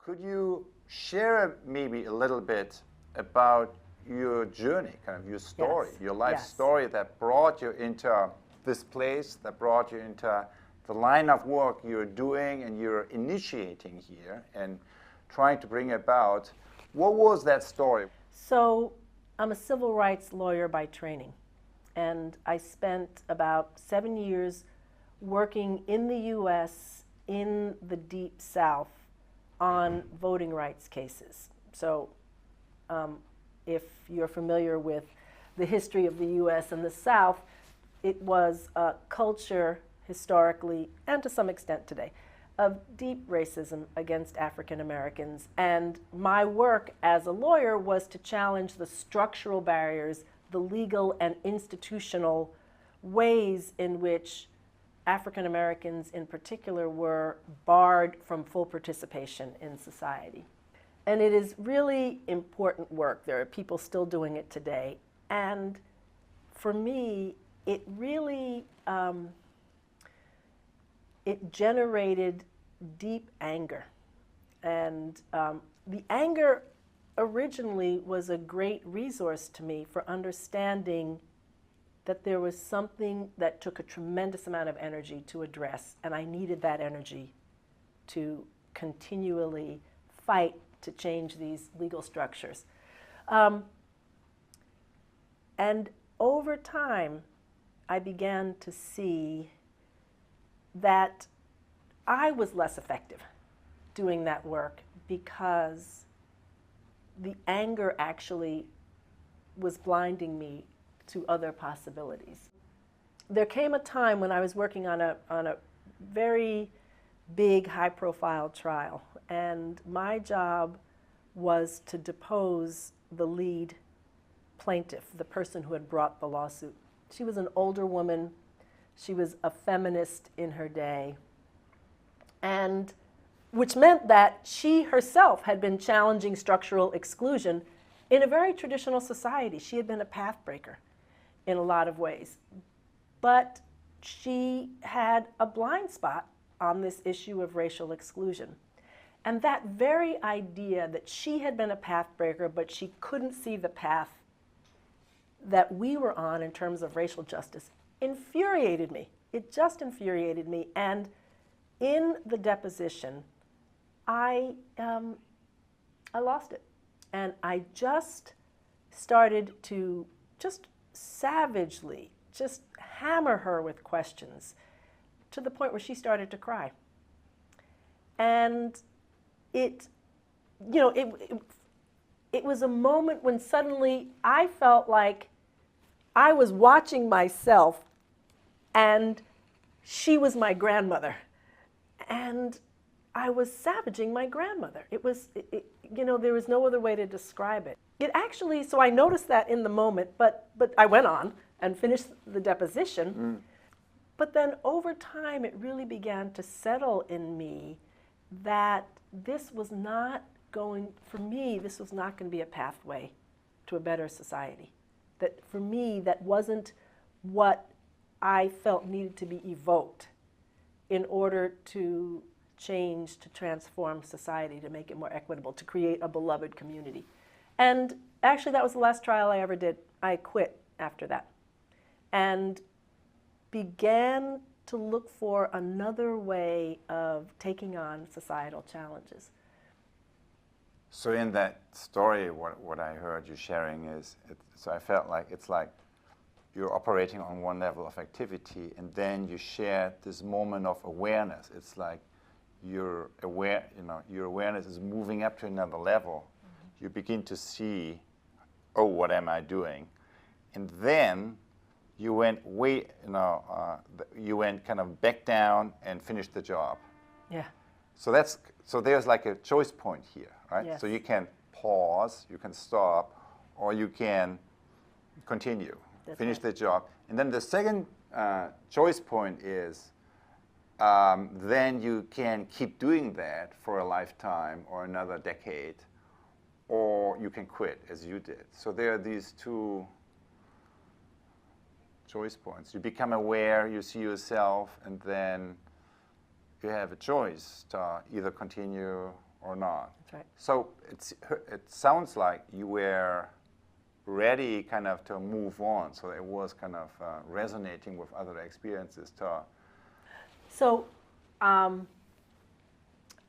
Could you share maybe a little bit about your journey, kind of your story, Yes. your life Yes. story that brought you into this place, that brought you into the line of work you're doing and you're initiating here and trying to bring about? What was that story? So I'm a civil rights lawyer by training, and I spent about 7 years working in the U.S. in the Deep South on voting rights cases. So if you're familiar with the history of the U.S. and the South, it was a culture historically, and to some extent today, of deep racism against African Americans. And my work as a lawyer was to challenge the structural barriers, the legal and institutional ways in which African Americans in particular were barred from full participation in society. And it is really important work. There are people still doing it today. And for me, it really, it generated deep anger. And the anger originally was a great resource to me for understanding that there was something that took a tremendous amount of energy to address, and I needed that energy to continually fight to change these legal structures. And over time, I began to see that I was less effective doing that work because the anger actually was blinding me to other possibilities. There came a time when I was working on a very big, high-profile trial, and my job was to depose the lead plaintiff, the person who had brought the lawsuit. She was an older woman. She was a feminist in her day, and which meant that she herself had been challenging structural exclusion in a very traditional society. She had been a pathbreaker in a lot of ways. But she had a blind spot on this issue of racial exclusion. And that very idea that she had been a pathbreaker, but she couldn't see the path that we were on in terms of racial justice, infuriated me. It just infuriated me. And in the deposition, I lost it. And I just started to savagely just hammer her with questions to the point where she started to cry. And it was a moment when suddenly I felt like I was watching myself and she was my grandmother. And I was savaging my grandmother. There was no other way to describe it. It actually, so I noticed that in the moment, but I went on and finished the deposition. But then over time, it really began to settle in me that this was not going, for me, this was not going to be a pathway to a better society. That for me, that wasn't what I felt needed to be evoked in order to change, to transform society, to make it more equitable, to create a beloved community. And actually, that was the last trial I ever did. I quit after that and began to look for another way of taking on societal challenges. So in that story, what I heard you sharing is, so I felt like it's like you're operating on one level of activity, and then you share this moment of awareness. It's like your awareness is moving up to another level. Mm-hmm. You begin to see, oh, what am I doing? And then you went you went kind of back down and finished the job. Yeah. So there's like a choice point here, right? Yes. So you can pause, you can stop, or you can continue, finish the job. And then the second choice point is then you can keep doing that for a lifetime or another decade, or you can quit as you did. So there are these two choice points. You become aware, you see yourself, and then you have a choice to either continue or not. That's right. So it sounds like you were ready kind of to move on. So it was kind of resonating with other experiences too. So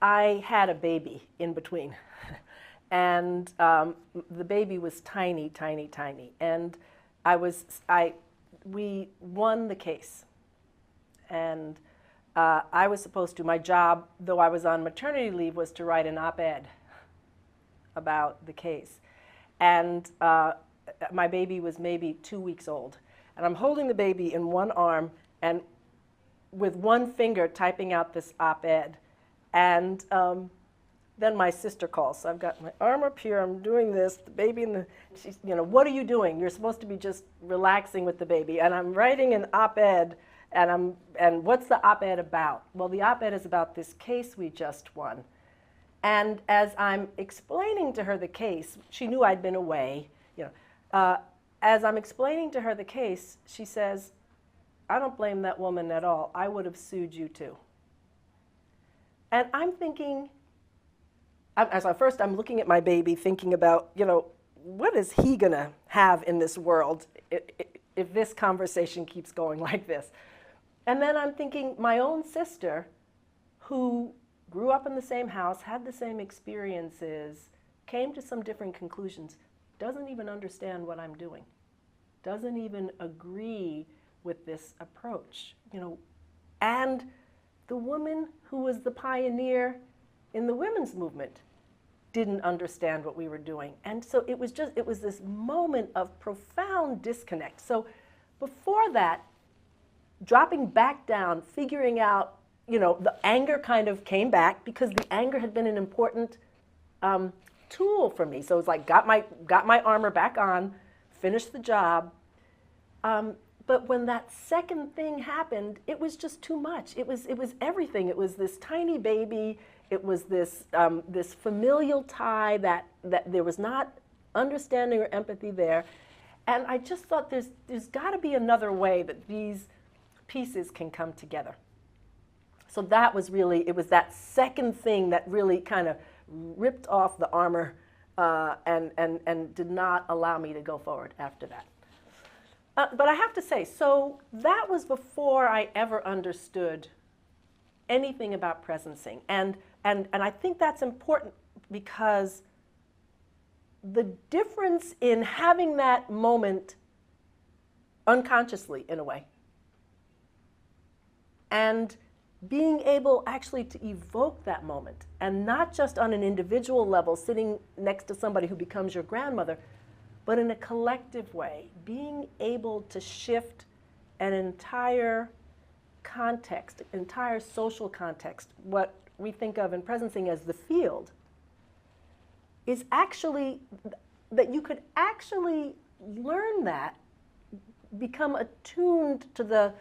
I had a baby in between. And the baby was tiny, tiny, tiny. And we won the case. And I was supposed to, my job, though I was on maternity leave, was to write an op-ed about the case. And my baby was maybe 2 weeks old. And I'm holding the baby in one arm and with one finger typing out this op-ed. And then my sister calls. So I've got my arm up here, I'm doing this, the baby in the, she's, you know, what are you doing? You're supposed to be just relaxing with the baby. And I'm writing an op-ed, and what's the op-ed about? Well, the op-ed is about this case we just won. And as I'm explaining to her the case, she knew I'd been away, you know. As I'm explaining to her the case, she says, I don't blame that woman at all. I would have sued you too. And I'm thinking, first I'm looking at my baby thinking about, you know, what is he going to have in this world if this conversation keeps going like this? And then I'm thinking my own sister, who grew up in the same house, had the same experiences, came to some different conclusions, doesn't even understand what I'm doing, doesn't even agree with this approach, you know. And the woman who was the pioneer in the women's movement didn't understand what we were doing. And so it was this moment of profound disconnect. So before that, dropping back down, figuring out, you know, the anger kind of came back because the anger had been an important tool for me. So it's like, got my armor back on, finished the job. But when that second thing happened, it was just too much. It was everything. It was this tiny baby. It was this this familial tie that there was not understanding or empathy there. And I just thought there's got to be another way that these pieces can come together. So that was really, it was that second thing that really kind of ripped off the armor and did not allow me to go forward after that. But I have to say, so that was before I ever understood anything about presencing. And I think that's important because the difference in having that moment unconsciously, in a way, and being able actually to evoke that moment, and not just on an individual level, sitting next to somebody who becomes your grandmother, but in a collective way, being able to shift an entire context, entire social context, what we think of in presencing as the field, is actually, that you could actually learn that, become attuned to the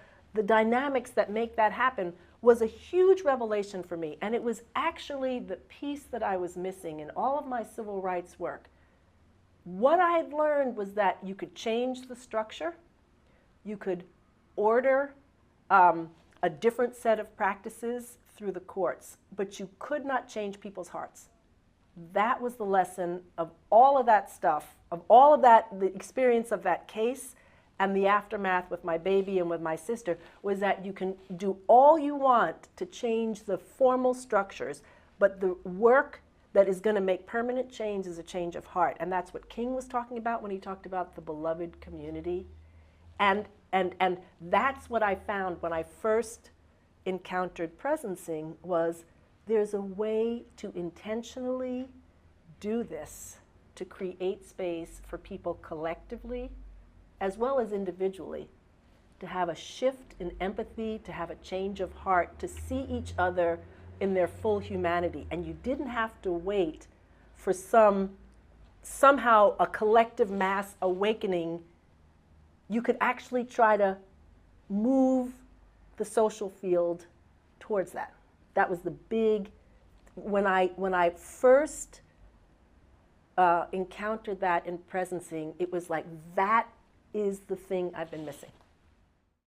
dynamics that make that happen, was a huge revelation for me. And it was actually the piece that I was missing in all of my civil rights work. What I had learned was that you could change the structure, you could order a different set of practices through the courts, but you could not change people's hearts. That was the lesson of all of that stuff, of all of that, the experience of that case and the aftermath with my baby and with my sister, was that you can do all you want to change the formal structures, but the work that is going to make permanent change is a change of heart. And that's what King was talking about when he talked about the beloved community. And that's what I found when I first encountered presencing, was there's a way to intentionally do this, to create space for people collectively as well as individually, to have a shift in empathy, to have a change of heart, to see each other in their full humanity. And you didn't have to wait for somehow a collective mass awakening. You could actually try to move the social field towards that. That was the big, when I first encountered that in presencing, it was like, that is the thing I've been missing.